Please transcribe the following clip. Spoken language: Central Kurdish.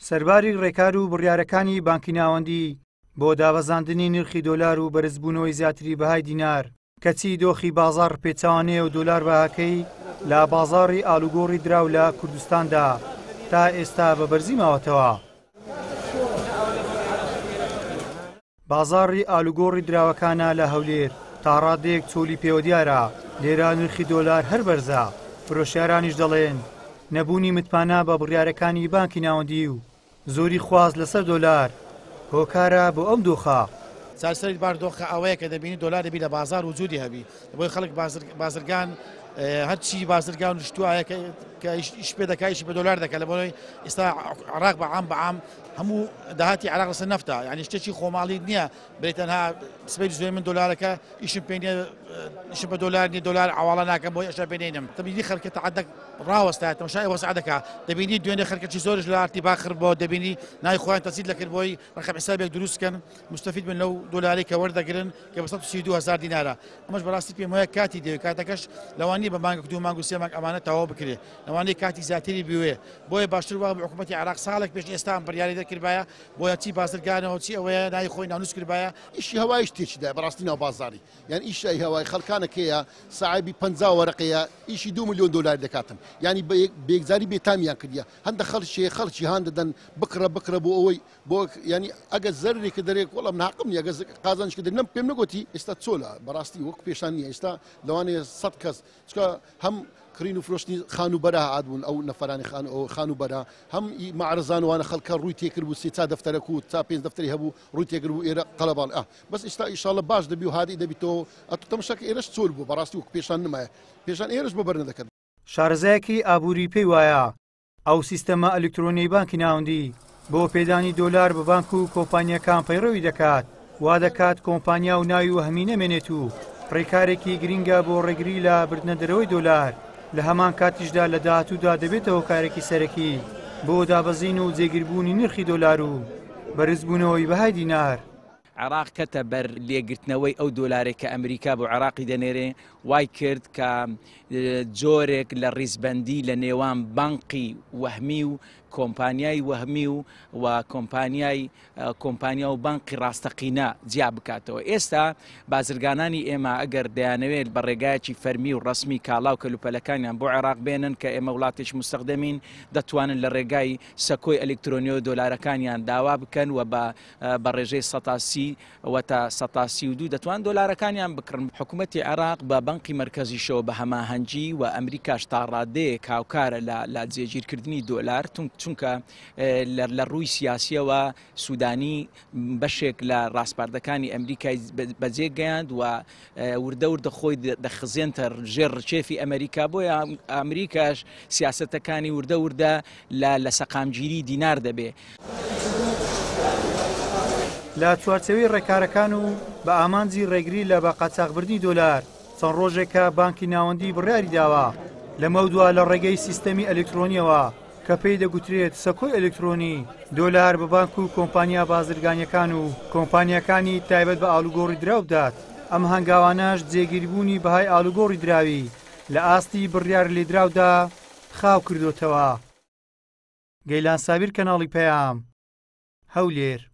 سەرباری ڕێکار و بڕیارەکانی بانکی ناوەندی بۆ دابەزاندنی نرخی دۆلار و بەرزبوونەوەی زیاتری بەهای دینار کەچی دۆخی بازار پێچەوانەیە و دۆلار بەهاکەی لە بازاڕی ئالوگۆڕی دراو لە کوردستاندا تا ئێستا بە بەرزی ماوەتەوە. بازاڕی ئالوگۆڕی دراوەکانە لە هەولێر تا ڕادێک چۆلی پێوە دیارە لێرە نرخی دۆلار هەر بەرزە. فرۆشیارانیش دەڵێن نەبوونی متمانە بە بڕیارەکانی بانکی ناوەندی و زۆری خواز لەسەر دۆلار هۆکارە بۆ ئەم دۆخە. سەرسەری بار دۆخە ئەوەیە کە دەبینی دۆلار دەبی لە بازار وجودی هەبی بۆی خەڵک بازرگان هەرچی بازرگان شتوایە کە ئیش پێ دەکایشی بە دۆلار دەکات لە بۆی ئێستا عراق بە عام هەموو داهاتی عراق لەسەر نەفتە یعنی شتێکی خۆماڵی نییە بێت تەنها سبەی دوێ من دۆلارەکە ئیشم پێ نییە ئیشم بە دۆلار نیە دۆلار ئاواڵە ناکەم بۆی ئەشە بێنێنم دەبینی خەڵکە تعەدەک ڕاوەستایە تەماشای وەسع دەکا دەبینی دوێنێ خەڵکەی زۆرش لە ئارتی باخر بۆ دەبینی نای خۆیان تەسیید لەکرد بۆی ڕقم حسابێک دروستکەن مستەفید بن لەو دۆلاری کە وەردەگرن کە بە 132,000 دینارە ئەمەش بەڕاستی پێم وایە کاتی دێ کاتەکەش لەوانی بە مانگێک دوو مانگ و سێ مانگ ئەمانە تەواو بکرێ لەوانەیە کاتی زیاتری بوێ بۆیە باشتر وایە بە حکوومەتی عراق ساڵێک پێش ئێستا ئەم بڕیاری دەکردبایە بۆیە چی بازرگانەوە چی ئەوەیە نای خۆی ناونووس کردبایە ئیشی هەوای شتێکیدا بەڕاستی ناو بازاری یان ئیشی هەوای خەڵکانەکەیە ساعبی 50 وەرەقەیە ئیشی 2 ملیۆن دۆلار دەکاتن یعنی بێگزاری بێتامیان کردیە هەندە خەڵکی هاان دەدەن بکرە بۆ ئەوەی بۆ ینی ئەگە زەرێکە دەرێک وەڵام ناقم نیە ئەگە قازانش کردن نەم پێم نەگوتی ئێستا چۆلە بەڕاستی وەک پێشان نیە ئێستا لەوانەیە 100 کەس چکە هەم کڕین و فرۆشتنی خانوبەرە هاتبوون ئەو نەفرانی خانوبەرە هەم معرزانوانە خەڵکە ڕووی تێکرد بوو سێ چا دەفتەرەک و تا 5 دەفتەری هەبوو ڕووی تێکرد بوو ئێرە قەڵەباڵ بەس ئێستا ئیشاڵە باش دەبی و هادی دەبیتەوە تەماشاکە ئێرەش چۆل بوو بەڕاستی وەک پێشان نمایە پێشان ئێرەش بۆ بەرنەدەکەن. شارەزایەکی ئابووری پێی وایە ئەو سیستەمە ئەلکترۆنیی بانکی ناوەندی بۆ پێدانی دۆلار بە بانک و کۆمپانیەکان پەیڕەوی دەکات وا دەکات کۆمپانیا و ناوی وەهمی نەمێنێت و ڕێکارێکی گرینگە بۆ ڕێگری لە بردنەدەرەوەی دۆلار لە هەمان کاتیشدا لە داهاتوودا دەبێتەوە کارێکی سەرەکی بۆ دابەزین و جێگیربوونی نرخی دۆلار و بەرزبوونەوەی بەهای دینار. عراق کەتە بەر لێگرتنەوەی ئەو دۆلارێک کە ئەمریکا بۆ عراقی دەنێرێ وای کرد کە جۆرێک لە ڕیزبەندی لە نێوان بانقی وەهمی و کۆمپانیای وەهمی و کۆمپانیا و بانقی ڕاستەقینە جیا بکاتەوە. ئێستا بازرگانانی ئێمە ئەگەر دەیانەوێت بە ڕێگایەکی فەرمی و ڕسمی کاڵاو کەلوپەلەکانیان بۆ عێراق بێنن کە ئێمە وڵاتێک مستەخدەمین دەتوانن لە ڕێگای سەکۆی ئەلکترۆنیۆ دۆلارەکانیان داوا بکەن و بە ڕێژەی 130 وەتا 132 دەتوان دۆلارەکانیان بکڕن. حکوومەتی عێراق بە بانقی مرکزیشەوە بە هەماهەنگی و ئەمریکاش تا ڕادەیەک هاوکارە لە جێگیرکردنی دۆلار چونکە لە ڕووی سیاسیەوە سوودانی بەشێک لە ڕاستپاردەکانی ئەمریکای بەجێگەیاند و وردە خۆی دەخزێنتە ژێر ڕچێفی ئەمریکا بۆیە ئەمریکاش سیاسەتەکانی وردە لە سەقامگیری دینار دەبێ. لە چوارچەوەی ڕێکارەکان و بە ئامانجی ڕێگری لە بە قاچاغبردنی دۆلار چەند ڕۆژێکە بانکی ناوەندی بڕیاری داوە لەمە دووە لە ڕێگەی سیستەمی ئەلکترۆنیەوە کە پێی دەگوترێت سەکۆی ئەلکترۆنی دۆلار بە بانک و کۆمپانیا بازرگانیەکان و کۆمپانیەکانی تایبەت بە ئالوگۆڕی دراو بدات. ئەم هەنگاوانەش جێگیربوونی بەهای ئالوگۆڕی دراوی لە ئاستی بڕیار لێدراودا خاو کردوتەوە. گەیلان سابیر، کەناڵی پەیام، هەولێر.